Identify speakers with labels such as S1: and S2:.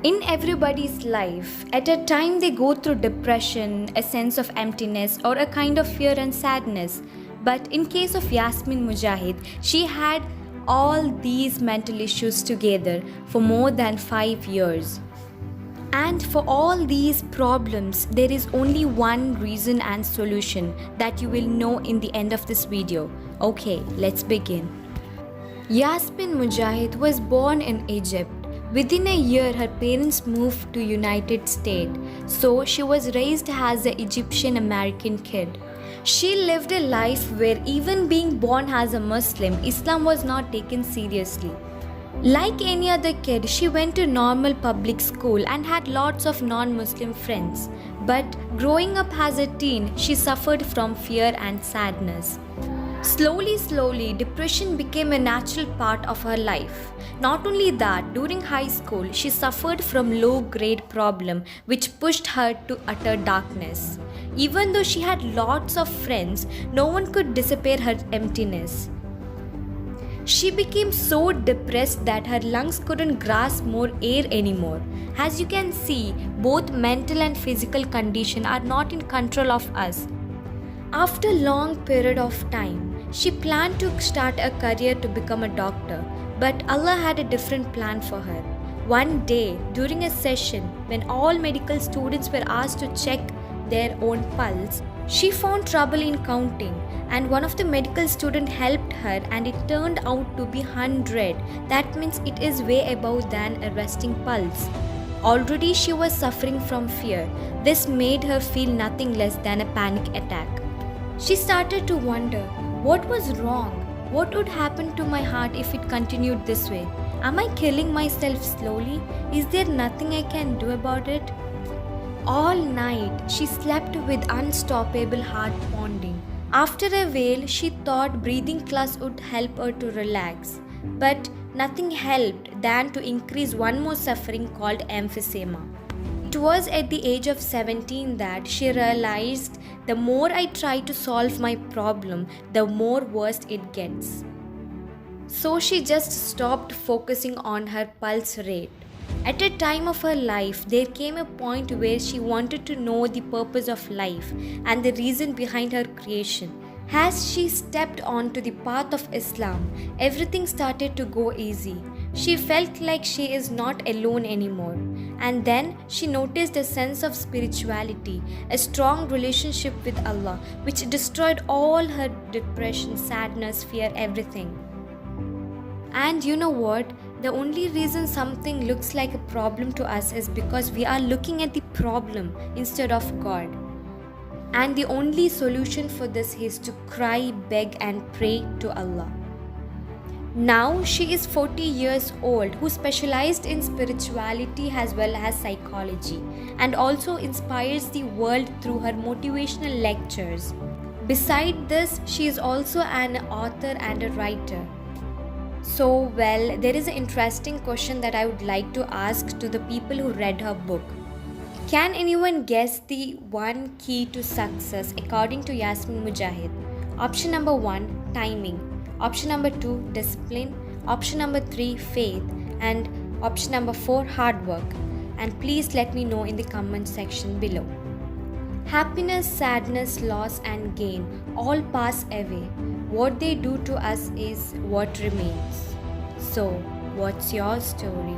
S1: In everybody's life, at a time they go through depression, a sense of emptiness, or a kind of fear and sadness. But in case of Yasmin Mujahid, she had all these mental issues together for more than 5 years. And for all these problems, there is only one reason and solution that you will know in the end of this video. Okay, let's begin. Yasmin Mujahid was born in Egypt. Within a year, her parents moved to United States, so she was raised as an Egyptian American kid. She lived a life where even being born as a Muslim, Islam was not taken seriously. Like any other kid, she went to normal public school and had lots of non-Muslim friends. But growing up as a teen, she suffered from fear and sadness. Slowly, depression became a natural part of her life. Not only that, during high school, she suffered from low-grade problem which pushed her to utter darkness. Even though she had lots of friends, no one could disappear her emptiness. She became so depressed that her lungs couldn't grasp more air anymore. As you can see, both mental and physical condition are not in control of us. After a long period of time, she planned to start a career to become a doctor, but Allah had a different plan for her. One day, during a session, when all medical students were asked to check their own pulse, she found trouble in counting, and one of the medical students helped her, and it turned out to be 100. That means it is way above than a resting pulse. Already she was suffering from fear. This made her feel nothing less than a panic attack. She started to wonder, what was wrong? What would happen to my heart if it continued this way? Am I killing myself slowly? Is there nothing I can do about it? All night, she slept with unstoppable heart pounding. After a while, she thought breathing class would help her to relax. But nothing helped than to increase one more suffering called emphysema. It was at the age of 17 that she realized the more I try to solve my problem, the more worse it gets. So she just stopped focusing on her pulse rate. At a time of her life, there came a point where she wanted to know the purpose of life and the reason behind her creation. As she stepped onto the path of Islam, everything started to go easy. She felt like she is not alone anymore. And then she noticed a sense of spirituality, a strong relationship with Allah, which destroyed all her depression, sadness, fear, everything. And you know what? The only reason something looks like a problem to us is because we are looking at the problem instead of God. And the only solution for this is to cry, beg, and pray to Allah. Now she is 40 years old, who specialized in spirituality as well as psychology, and also inspires the world through her motivational lectures. Beside this, she is also an author and a writer. So, well, there is an interesting question that I would like to ask to the people who read her book. Can anyone guess the one key to success according to Yasmin Mujahid? Option number 1, timing. Option number 2, discipline. Option number 3, faith. And option number 4, hard work. And please let me know in the comment section below. Happiness, sadness, loss and gain all pass away. What they do to us is what remains. So, what's your story?